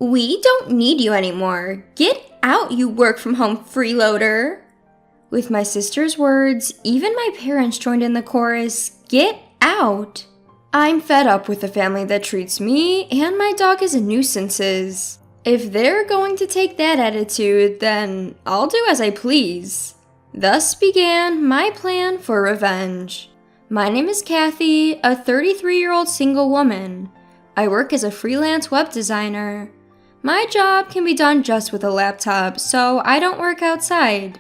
We don't need you anymore. Get out, you work-from-home freeloader. With my sister's words, even my parents joined in the chorus, get out. I'm fed up with a family that treats me and my dog as nuisances. If they're going to take that attitude, then I'll do as I please. Thus began my plan for revenge. My name is Kathy, a 33-year-old single woman. I work as a freelance web designer. My job can be done just with a laptop, so I don't work outside.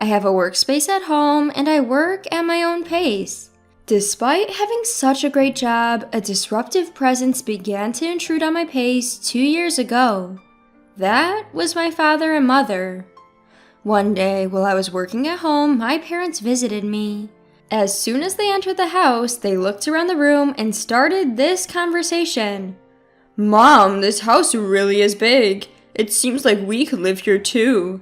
I have a workspace at home, and I work at my own pace. Despite having such a great job, a disruptive presence began to intrude on my pace 2 years ago. That was my father and mother. One day, while I was working at home, my parents visited me. As soon as they entered the house, they looked around the room and started this conversation. "Mom, this house really is big. It seems like we could live here too."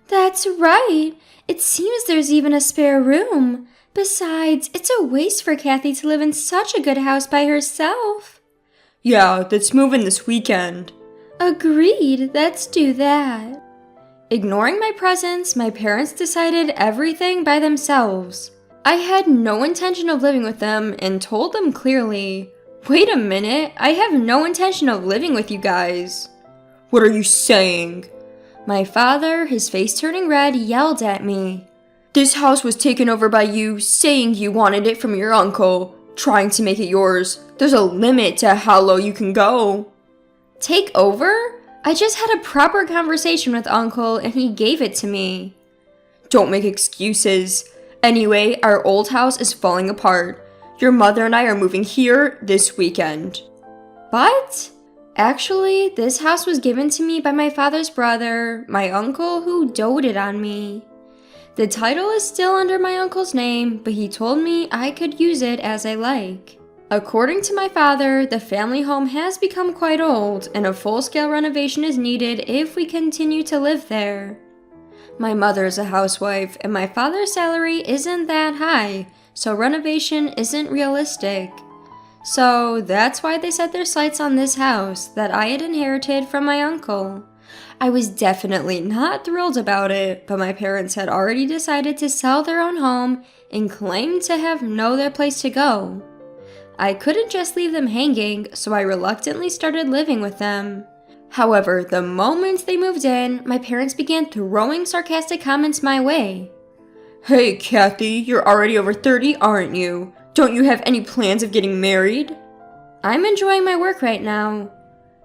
"That's right. It seems there's even a spare room. Besides, it's a waste for Kathy to live in such a good house by herself." "Yeah, let's move in this weekend." "Agreed, let's do that." Ignoring my presence, my parents decided everything by themselves. I had no intention of living with them and told them clearly, "Wait a minute, I have no intention of living with you guys." "What are you saying?" My father, his face turning red, yelled at me. "This house was taken over by you, saying you wanted it from your uncle, trying to make it yours. There's a limit to how low you can go." Take over? I just had a proper conversation with Uncle and he gave it to me. "Don't make excuses. Anyway, our old house is falling apart. Your mother and I are moving here this weekend." But actually, this house was given to me by my father's brother, my uncle, who doted on me. The title is still under my uncle's name, but he told me I could use it as I like. According to my father, the family home has become quite old, and a full-scale renovation is needed if we continue to live there. My mother is a housewife, and my father's salary isn't that high, so renovation isn't realistic. So that's why they set their sights on this house that I had inherited from my uncle. I was definitely not thrilled about it, but my parents had already decided to sell their own home and claimed to have no other place to go. I couldn't just leave them hanging, so I reluctantly started living with them. However, the moment they moved in, my parents began throwing sarcastic comments my way. "Hey, Kathy, you're already over 30, aren't you? Don't you have any plans of getting married?" "I'm enjoying my work right now."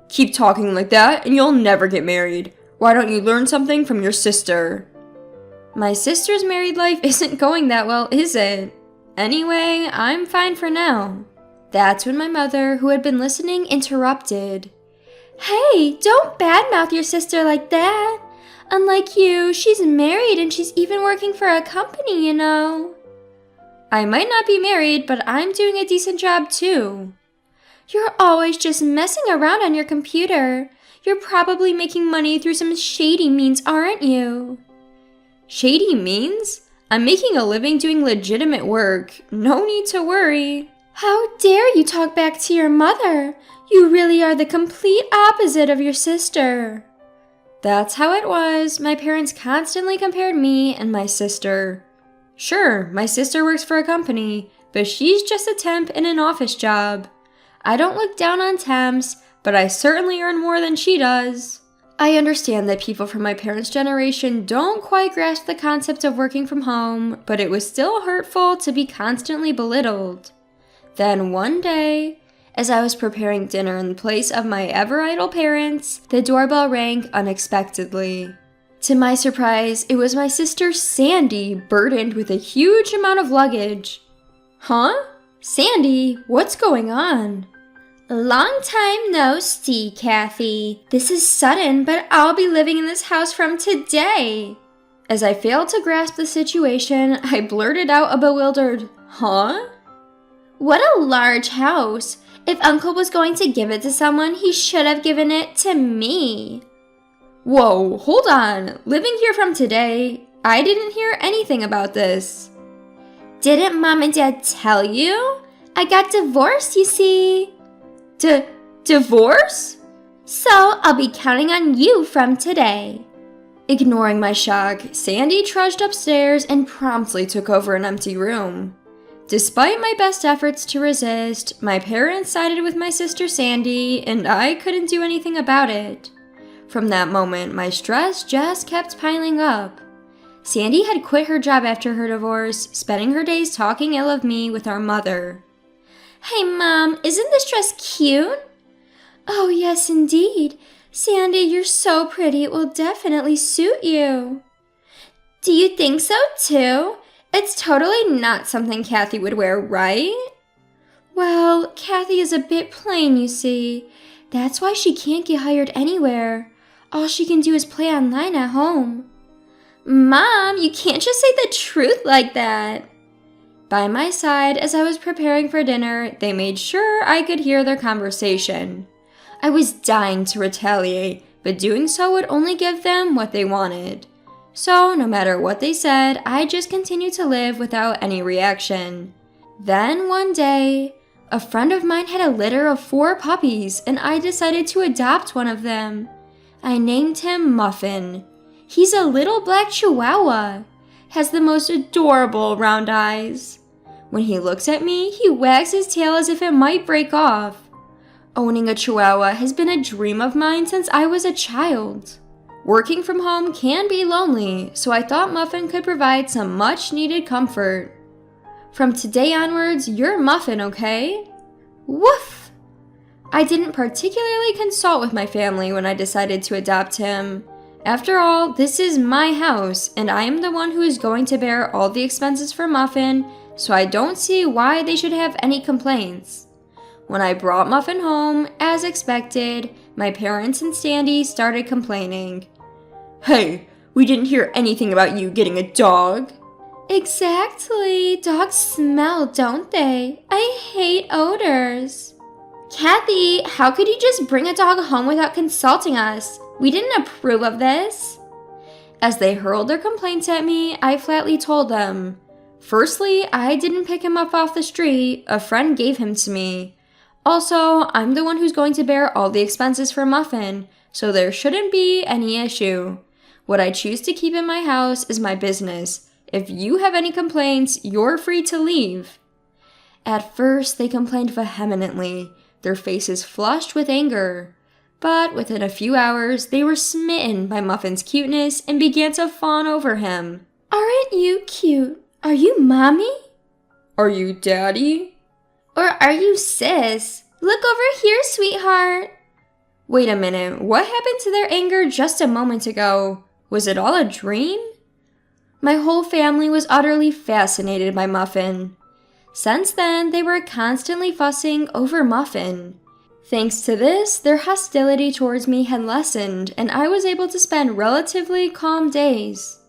"Keep talking like that and you'll never get married. Why don't you learn something from your sister?" My sister's married life isn't going that well, is it? Anyway, I'm fine for now. That's when my mother, who had been listening, interrupted. "Hey, don't badmouth your sister like that. Unlike you, she's married and she's even working for a company, you know." "I might not be married, but I'm doing a decent job too." "You're always just messing around on your computer. You're probably making money through some shady means, aren't you?" "Shady means? I'm making a living doing legitimate work. No need to worry." "How dare you talk back to your mother? You really are the complete opposite of your sister." That's how it was. My parents constantly compared me and my sister. Sure, my sister works for a company, but she's just a temp in an office job. I don't look down on temps, but I certainly earn more than she does. I understand that people from my parents' generation don't quite grasp the concept of working from home, but it was still hurtful to be constantly belittled. Then one day, as I was preparing dinner in place of my ever-idle parents, the doorbell rang unexpectedly. To my surprise, it was my sister Sandy, burdened with a huge amount of luggage. "Huh? Sandy, what's going on?" "Long time no see, Kathy. This is sudden, but I'll be living in this house from today." As I failed to grasp the situation, I blurted out a bewildered, "Huh?" "What a large house. If Uncle was going to give it to someone, he should have given it to me." "Whoa, hold on. Living here from today? I didn't hear anything about this." "Didn't Mom and Dad tell you? I got divorced, you see." Divorce? "So I'll be counting on you from today. Ignoring my shock, Sandy trudged upstairs and promptly took over an empty room. Despite my best efforts to resist, my parents sided with my sister Sandy, and I couldn't do anything about it. From that moment, my stress just kept piling up. Sandy had quit her job after her divorce, spending her days talking ill of me with our mother. Hey, Mom, isn't this dress cute? Oh, yes, indeed. Sandy, you're so pretty, it will definitely suit you. Do you think so, too? It's totally not something Kathy would wear, right? Well, Kathy is a bit plain, you see. That's why she can't get hired anywhere. All she can do is play online at home. Mom, you can't just say the truth like that. By my side, as I was preparing for dinner, they made sure I could hear their conversation. I was dying to retaliate, but doing so would only give them what they wanted. So, no matter what they said, I just continued to live without any reaction. Then, one day, a friend of mine had a litter of 4 puppies, and I decided to adopt one of them. I named him Muffin. He's a little black chihuahua. Has the most adorable round eyes. When he looks at me, he wags his tail as if it might break off. Owning a chihuahua has been a dream of mine since I was a child. Working from home can be lonely, so I thought Muffin could provide some much-needed comfort. From today onwards, you're Muffin, okay? Woof! I didn't particularly consult with my family when I decided to adopt him. After all, this is my house, and I am the one who is going to bear all the expenses for Muffin, so I don't see why they should have any complaints. When I brought Muffin home, as expected, my parents and Sandy started complaining. Hey, we didn't hear anything about you getting a dog. Exactly. Dogs smell, don't they? I hate odors. Kathy, how could you just bring a dog home without consulting us? We didn't approve of this. As they hurled their complaints at me, I flatly told them. Firstly, I didn't pick him up off the street. A friend gave him to me. Also, I'm the one who's going to bear all the expenses for Muffin, so there shouldn't be any issue. What I choose to keep in my house is my business. If you have any complaints, you're free to leave. At first, they complained vehemently, their faces flushed with anger. But within a few hours, they were smitten by Muffin's cuteness and began to fawn over him. Aren't you cute? Are you mommy? Are you daddy? Or are you sis? Look over here, sweetheart. Wait a minute, what happened to their anger just a moment ago? Was it all a dream? My whole family was utterly fascinated by Muffin. Since then, they were constantly fussing over Muffin. Thanks to this, their hostility towards me had lessened, and I was able to spend relatively calm days.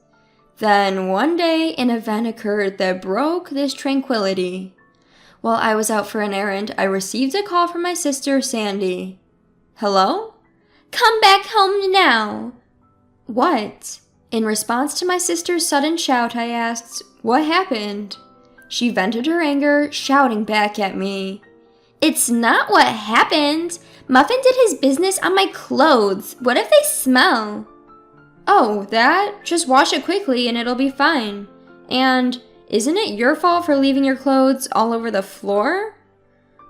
Then, one day, an event occurred that broke this tranquility. While I was out for an errand, I received a call from my sister, Sandy. Hello? Come back home now! What? In response to my sister's sudden shout, I asked, what happened? She vented her anger, shouting back at me. It's not what happened. Muffin did his business on my clothes. What if they smell? Oh, that? Just wash it quickly and it'll be fine. And isn't it your fault for leaving your clothes all over the floor?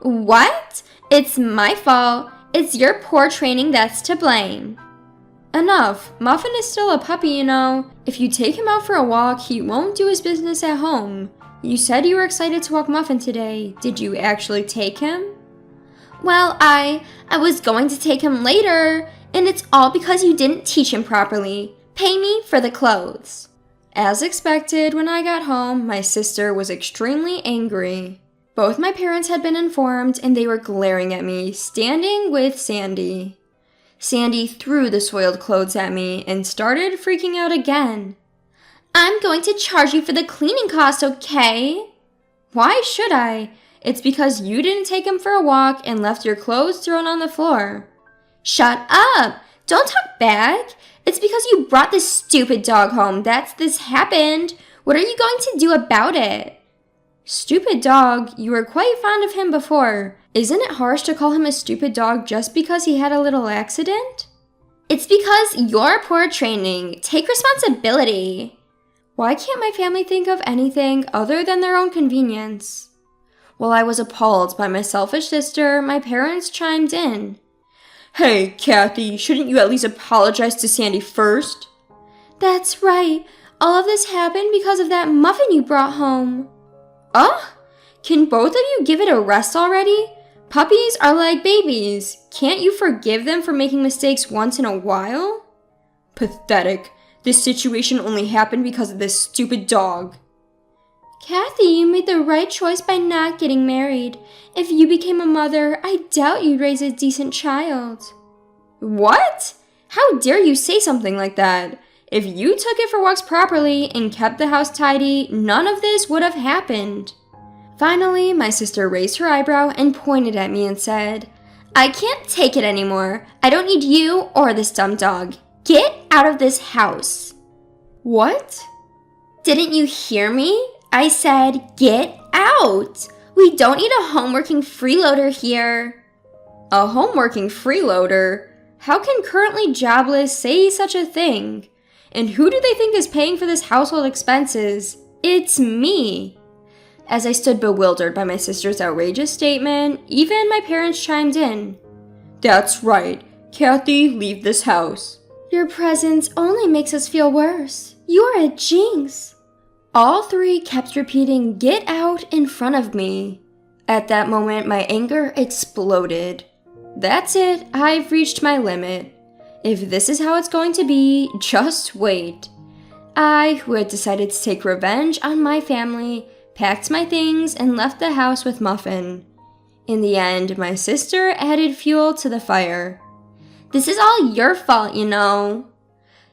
What? It's my fault. It's your poor training that's to blame. Enough. Muffin is still a puppy, you know. If you take him out for a walk, he won't do his business at home. You said you were excited to walk Muffin today. Did you actually take him? Well, I was going to take him later, and it's all because you didn't teach him properly. Pay me for the clothes. As expected, when I got home, my sister was extremely angry. Both my parents had been informed, and they were glaring at me, standing with Sandy. Sandy threw the soiled clothes at me and started freaking out again. I'm going to charge you for the cleaning costs, okay? Why should I? It's because you didn't take him for a walk and left your clothes thrown on the floor. Shut up! Don't talk back! It's because you brought this stupid dog home that this happened. What are you going to do about it? Stupid dog? You were quite fond of him before. Isn't it harsh to call him a stupid dog just because he had a little accident? It's because your poor training. Take responsibility. Why can't my family think of anything other than their own convenience? While I was appalled by my selfish sister, my parents chimed in. Hey, Kathy, shouldn't you at least apologize to Sandy first? That's right. All of this happened because of that muffin you brought home. Can both of you give it a rest already? Puppies are like babies. Can't you forgive them for making mistakes once in a while? Pathetic. This situation only happened because of this stupid dog. Kathy, you made the right choice by not getting married. If you became a mother, I doubt you'd raise a decent child. What? How dare you say something like that? If you took it for walks properly and kept the house tidy, none of this would have happened. Finally, my sister raised her eyebrow and pointed at me and said, I can't take it anymore. I don't need you or this dumb dog. Get out of this house. What? Didn't you hear me? I said, get out. We don't need a homeworking freeloader here. A homeworking freeloader? How can currently jobless say such a thing? And who do they think is paying for this household expenses? It's me. As I stood bewildered by my sister's outrageous statement, even my parents chimed in. That's right. Kathy, leave this house. Your presence only makes us feel worse. You're a jinx. All three kept repeating, get out in front of me. At that moment, my anger exploded. That's it. I've reached my limit. If this is how it's going to be, just wait. I, who had decided to take revenge on my family, packed my things and left the house with Muffin. In the end, my sister added fuel to the fire. This is all your fault, you know.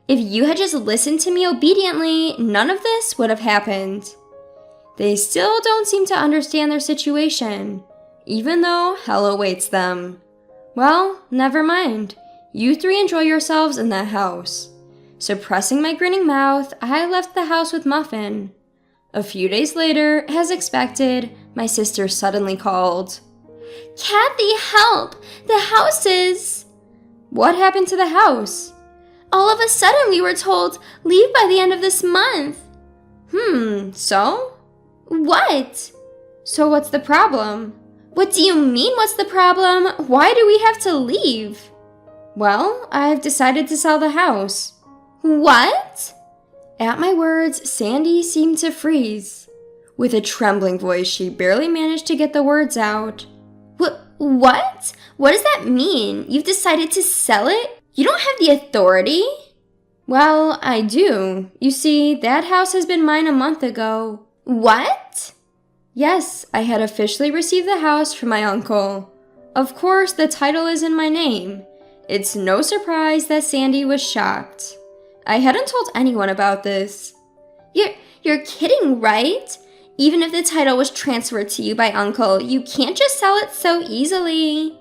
If you had just listened to me obediently, none of this would have happened. They still don't seem to understand their situation, even though hell awaits them. Well, never mind. You three enjoy yourselves in that house. Suppressing my grinning mouth, I left the house with Muffin. A few days later, as expected, my sister suddenly called. Kathy, help! The house is... What happened to the house? All of a sudden we were told, leave by the end of this month. So? What? So what's the problem? What do you mean, what's the problem? Why do we have to leave? Well, I've decided to sell the house. What? At my words, Sandy seemed to freeze. With a trembling voice, she barely managed to get the words out. What? What does that mean? You've decided to sell it? You don't have the authority? Well, I do. You see, that house has been mine a month ago. What? Yes, I had officially received the house from my uncle. Of course, the title is in my name. It's no surprise that Sandy was shocked. I hadn't told anyone about this. You're kidding, right? Even if the title was transferred to you by Uncle, you can't just sell it so easily.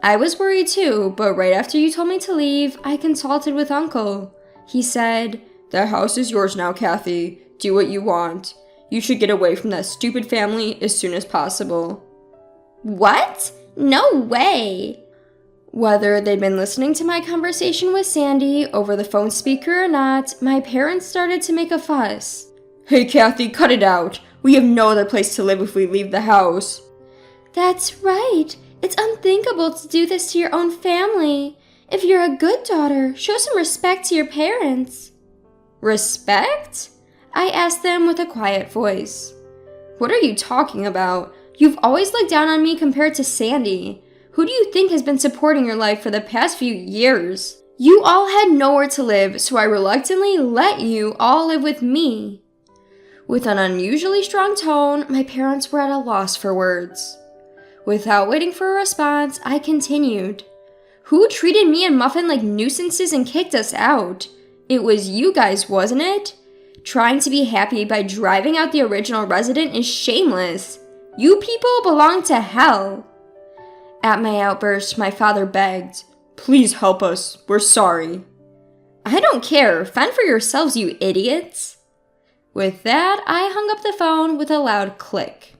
I was worried too, but right after you told me to leave, I consulted with Uncle. He said, "The house is yours now, Kathy. Do what you want. You should get away from that stupid family as soon as possible." What? No way! Whether they'd been listening to my conversation with Sandy over the phone speaker or not, my parents started to make a fuss. "Hey, Kathy, cut it out. We have no other place to live if we leave the house." That's right. It's unthinkable to do this to your own family. If you're a good daughter, show some respect to your parents. Respect? I asked them with a quiet voice. What are you talking about? You've always looked down on me compared to Sandy. Who do you think has been supporting your life for the past few years? You all had nowhere to live, so I reluctantly let you all live with me. With an unusually strong tone, my parents were at a loss for words. Without waiting for a response, I continued. Who treated me and Muffin like nuisances and kicked us out? It was you guys, wasn't it? Trying to be happy by driving out the original resident is shameless. You people belong to hell. At my outburst, my father begged, "Please help us. We're sorry." "I don't care. Fend for yourselves, you idiots." With that, I hung up the phone with a loud click.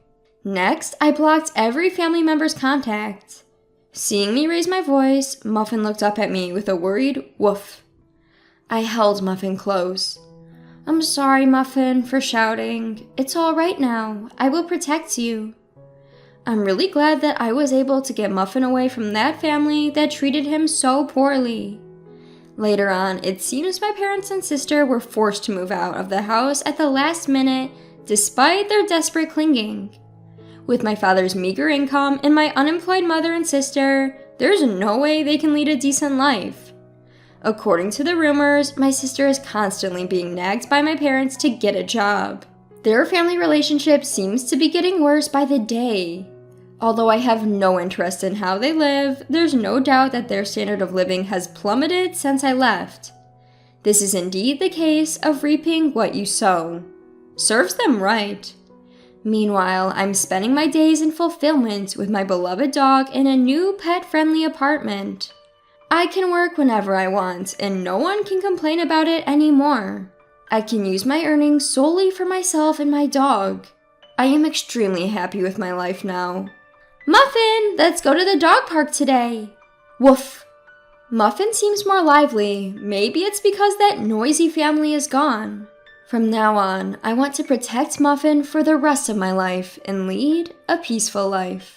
Next, I blocked every family member's contact. Seeing me raise my voice, Muffin looked up at me with a worried woof. I held Muffin close. I'm sorry, Muffin, for shouting. It's all right now. I will protect you. I'm really glad that I was able to get Muffin away from that family that treated him so poorly. Later on, it seems my parents and sister were forced to move out of the house at the last minute despite their desperate clinging. With my father's meager income and my unemployed mother and sister, there's no way they can lead a decent life. According to the rumors, my sister is constantly being nagged by my parents to get a job. Their family relationship seems to be getting worse by the day. Although I have no interest in how they live, there's no doubt that their standard of living has plummeted since I left. This is indeed the case of reaping what you sow. Serves them right. Meanwhile, I'm spending my days in fulfillment with my beloved dog in a new pet-friendly apartment. I can work whenever I want, and no one can complain about it anymore. I can use my earnings solely for myself and my dog. I am extremely happy with my life now. Muffin, let's go to the dog park today. Woof! Muffin seems more lively. Maybe it's because that noisy family is gone. From now on, I want to protect Muffin for the rest of my life and lead a peaceful life.